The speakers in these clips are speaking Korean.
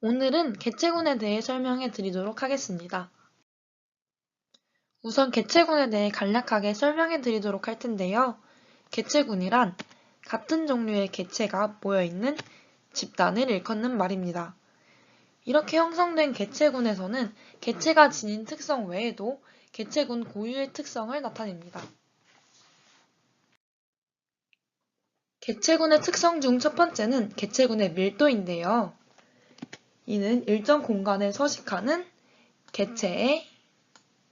오늘은 개체군에 대해 설명해 드리도록 하겠습니다. 우선 개체군에 대해 간략하게 설명해 드리도록 할 텐데요. 개체군이란 같은 종류의 개체가 모여있는 집단을 일컫는 말입니다. 이렇게 형성된 개체군에서는 개체가 지닌 특성 외에도 개체군 고유의 특성을 나타냅니다. 개체군의 특성 중 첫 번째는 개체군의 밀도인데요. 이는 일정 공간에 서식하는 개체의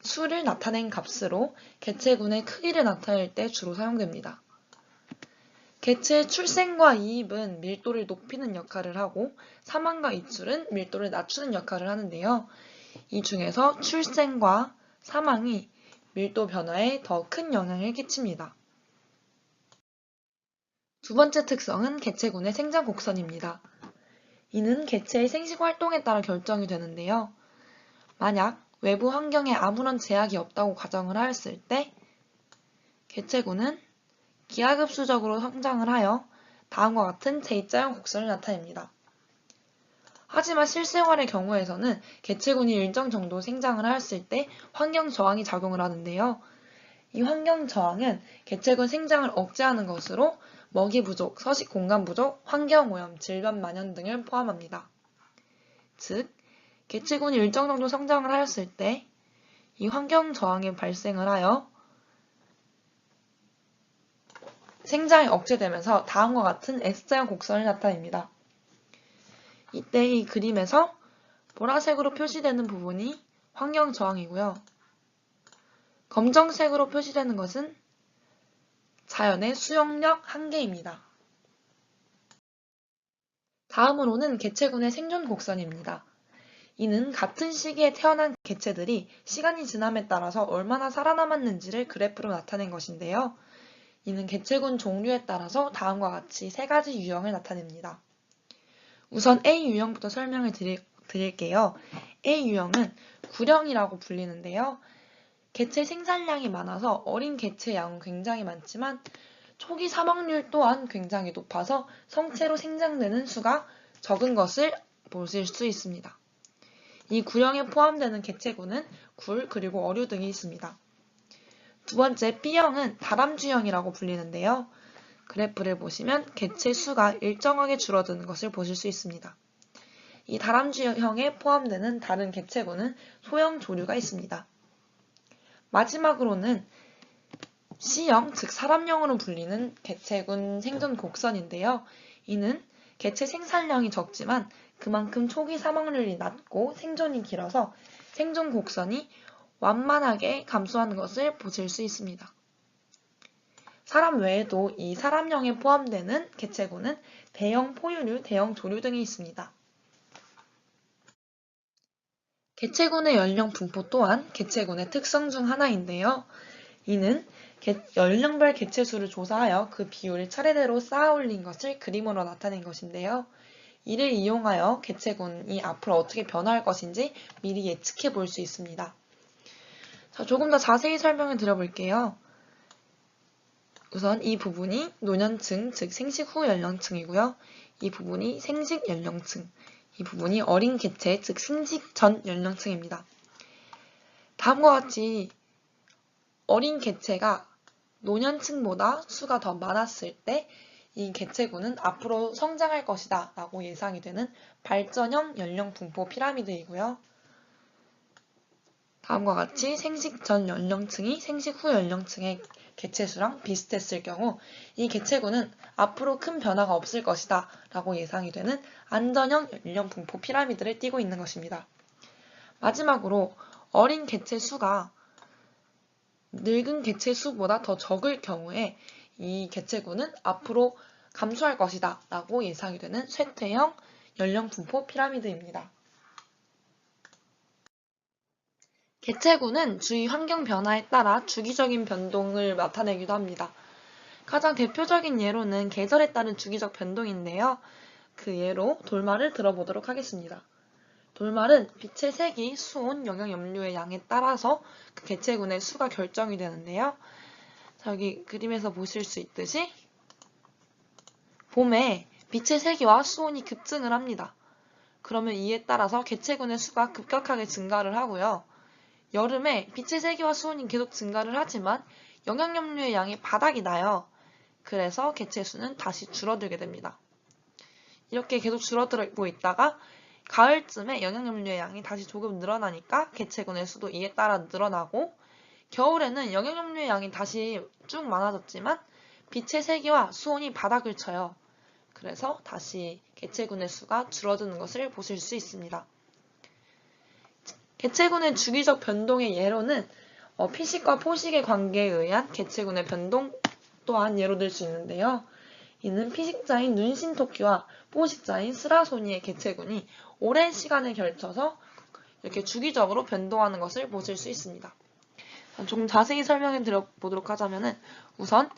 수를 나타낸 값으로 개체군의 크기를 나타낼 때 주로 사용됩니다. 개체의 출생과 이입은 밀도를 높이는 역할을 하고 사망과 이출은 밀도를 낮추는 역할을 하는데요. 이 중에서 출생과 사망이 밀도 변화에 더 큰 영향을 끼칩니다. 두 번째 특성은 개체군의 생장 곡선입니다. 이는 개체의 생식 활동에 따라 결정이 되는데요. 만약 외부 환경에 아무런 제약이 없다고 가정을 하였을 때 개체군은 기하급수적으로 성장을 하여 다음과 같은 J자형 곡선을 나타냅니다. 하지만 실생활의 경우에서는 개체군이 일정 정도 생장을 하였을 때 환경 저항이 작용을 하는데요. 이 환경 저항은 개체군 생장을 억제하는 것으로 먹이 부족, 서식 공간 부족, 환경 오염, 질병 만연 등을 포함합니다. 즉, 개체군이 일정 정도 성장을 하였을 때 이 환경 저항이 발생을 하여 생장이 억제되면서 다음과 같은 S자형 곡선을 나타냅니다. 이때 이 그림에서 보라색으로 표시되는 부분이 환경 저항이고요. 검정색으로 표시되는 것은 자연의 수용력 한계입니다. 다음으로는 개체군의 생존 곡선입니다. 이는 같은 시기에 태어난 개체들이 시간이 지남에 따라서 얼마나 살아남았는지를 그래프로 나타낸 것인데요. 이는 개체군 종류에 따라서 다음과 같이 세 가지 유형을 나타냅니다. 우선 A 유형부터 설명을 드릴게요. A 유형은 구령이라고 불리는데요. 개체 생산량이 많아서 어린 개체 양은 굉장히 많지만 초기 사망률 또한 굉장히 높아서 성체로 생장되는 수가 적은 것을 보실 수 있습니다. 이 구령에 포함되는 개체군은 굴 그리고 어류 등이 있습니다. 두 번째 B형은 다람쥐형이라고 불리는데요. 그래프를 보시면 개체 수가 일정하게 줄어드는 것을 보실 수 있습니다. 이 다람쥐형에 포함되는 다른 개체군은 소형 조류가 있습니다. 마지막으로는 C형, 즉 사람형으로 불리는 개체군 생존 곡선인데요. 이는 개체 생산량이 적지만 그만큼 초기 사망률이 낮고 생존이 길어서 생존 곡선이 완만하게 감소하는 것을 보실 수 있습니다. 사람 외에도 이 사람형에 포함되는 개체군은 대형 포유류, 대형 조류 등이 있습니다. 개체군의 연령 분포 또한 개체군의 특성 중 하나인데요. 이는 연령별 개체수를 조사하여 그 비율을 차례대로 쌓아 올린 것을 그림으로 나타낸 것인데요. 이를 이용하여 개체군이 앞으로 어떻게 변화할 것인지 미리 예측해 볼 수 있습니다. 자, 조금 더 자세히 설명을 드려볼게요. 우선 이 부분이 노년층, 즉 생식 후 연령층이고요. 이 부분이 생식 연령층, 이 부분이 어린 개체, 즉 생식 전 연령층입니다. 다음과 같이 어린 개체가 노년층보다 수가 더 많았을 때 이 개체군은 앞으로 성장할 것이다 라고 예상이 되는 발전형 연령 분포 피라미드이고요. 다음과 같이 생식 전 연령층이 생식 후 연령층의 개체수랑 비슷했을 경우 이 개체군은 앞으로 큰 변화가 없을 것이다 라고 예상이 되는 안전형 연령 분포 피라미드를 띠고 있는 것입니다. 마지막으로 어린 개체 수가 늙은 개체 수보다 더 적을 경우에 이 개체군은 앞으로 감소할 것이다 라고 예상이 되는 쇠퇴형 연령 분포 피라미드입니다. 개체군은 주위 환경 변화에 따라 주기적인 변동을 나타내기도 합니다. 가장 대표적인 예로는 계절에 따른 주기적 변동인데요. 그 예로 돌말을 들어보도록 하겠습니다. 돌말은 빛의 색이 수온, 영양 염료의 양에 따라서 그 개체군의 수가 결정이 되는데요. 자, 여기 그림에서 보실 수 있듯이 봄에 빛의 세기와 수온이 급증을 합니다. 그러면 이에 따라서 개체군의 수가 급격하게 증가를 하고요. 여름에 빛의 세기와 수온이 계속 증가를 하지만 영양염료의 양이 바닥이 나요. 그래서 개체 수는 다시 줄어들게 됩니다. 이렇게 계속 줄어들고 있다가 가을쯤에 영양염료의 양이 다시 조금 늘어나니까 개체군의 수도 이에 따라 늘어나고, 겨울에는 영양염료의 양이 다시 쭉 많아졌지만 빛의 세기와 수온이 바닥을 쳐요. 그래서 다시 개체군의 수가 줄어드는 것을 보실 수 있습니다. 개체군의 주기적 변동의 예로는 피식과 포식의 관계에 의한 개체군의 변동 또한 예로 들 수 있는데요. 이는 피식자인 눈신토끼와 포식자인 스라소니의 개체군이 오랜 시간에 걸쳐서 이렇게 주기적으로 변동하는 것을 보실 수 있습니다. 조금 자세히 설명해 드려보도록 하자면은, 우선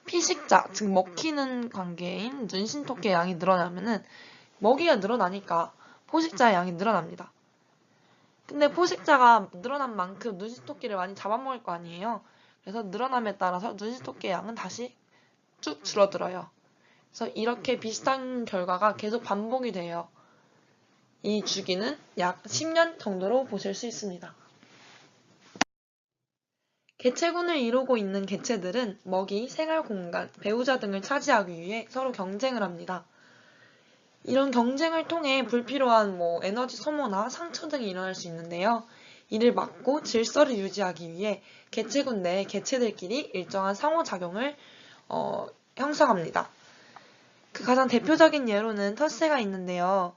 피식자, 즉 먹히는 관계인 눈신토끼의 양이 늘어나면은 먹이가 늘어나니까 포식자의 양이 늘어납니다. 근데 포식자가 늘어난 만큼 눈신토끼를 많이 잡아먹을 거 아니에요. 그래서 늘어남에 따라서 눈신토끼의 양은 다시 쭉 줄어들어요. 그래서 이렇게 비슷한 결과가 계속 반복이 돼요. 이 주기는 약 10년 정도로 보실 수 있습니다. 개체군을 이루고 있는 개체들은 먹이, 생활 공간, 배우자 등을 차지하기 위해 서로 경쟁을 합니다. 이런 경쟁을 통해 불필요한 에너지 소모나 상처 등이 일어날 수 있는데요. 이를 막고 질서를 유지하기 위해 개체군 내 개체들끼리 일정한 상호작용을 형성합니다. 그 가장 대표적인 예로는 텃새가 있는데요.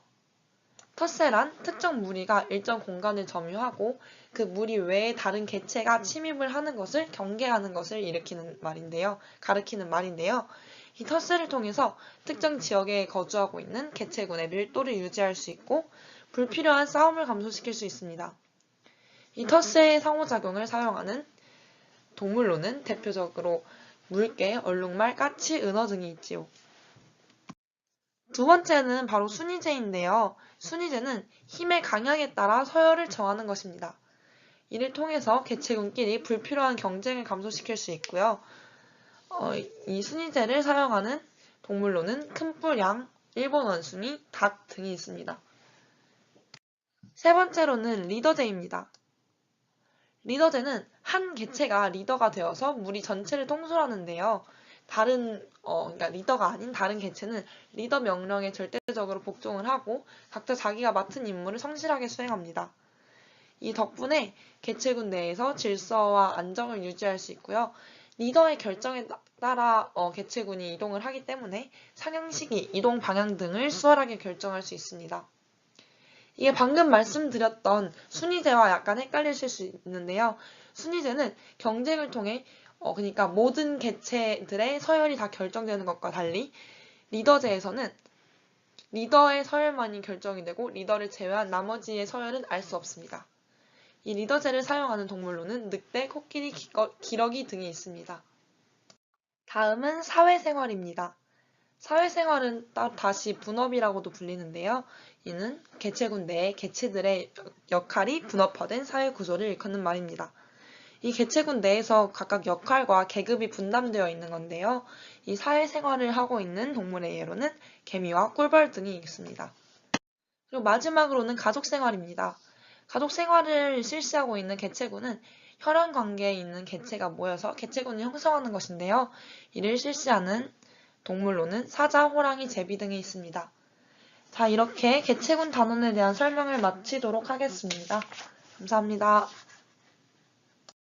텃새란 특정 무리가 일정 공간을 점유하고 그 무리 외에 다른 개체가 침입을 하는 것을 경계하는 것을 가리키는 말인데요. 이 텃새를 통해서 특정 지역에 거주하고 있는 개체군의 밀도를 유지할 수 있고 불필요한 싸움을 감소시킬 수 있습니다. 이 텃새의 상호작용을 사용하는 동물로는 대표적으로 물개, 얼룩말, 까치, 은어 등이 있지요. 두 번째는 바로 순이제인데요. 순이제는 힘의 강약에 따라 서열을 정하는 것입니다. 이를 통해서 개체군끼리 불필요한 경쟁을 감소시킬 수 있고요. 이 순이제를 사용하는 동물로는 큰뿔, 양, 일본 원숭이, 닭 등이 있습니다. 세 번째로는 리더제입니다. 리더제는 한 개체가 리더가 되어서 무리 전체를 통솔하는데요. 그러니까 리더가 아닌 다른 개체는 리더 명령에 절대적으로 복종을 하고 각자 자기가 맡은 임무를 성실하게 수행합니다. 이 덕분에 개체군 내에서 질서와 안정을 유지할 수 있고요. 리더의 결정에 따라 개체군이 이동을 하기 때문에 사냥 시기, 이동 방향 등을 수월하게 결정할 수 있습니다. 이게 방금 말씀드렸던 순위제와 약간 헷갈리실 수 있는데요. 순위제는 경쟁을 통해 그러니까 모든 개체들의 서열이 다 결정되는 것과 달리 리더제에서는 리더의 서열만이 결정이 되고 리더를 제외한 나머지의 서열은 알 수 없습니다. 이 리더제를 사용하는 동물로는 늑대, 코끼리, 기러기 등이 있습니다. 다음은 사회생활입니다. 사회생활은 다시 분업이라고도 불리는데요. 이는 개체군 내에 개체들의 역할이 분업화된 사회 구조를 일컫는 말입니다. 이 개체군 내에서 각각 역할과 계급이 분담되어 있는 건데요. 이 사회생활을 하고 있는 동물의 예로는 개미와 꿀벌 등이 있습니다. 그리고 마지막으로는 가족생활입니다. 가족생활을 실시하고 있는 개체군은 혈연 관계에 있는 개체가 모여서 개체군을 형성하는 것인데요. 이를 실시하는 동물로는 사자, 호랑이, 제비 등이 있습니다. 자, 이렇게 개체군 단원에 대한 설명을 마치도록 하겠습니다. 감사합니다.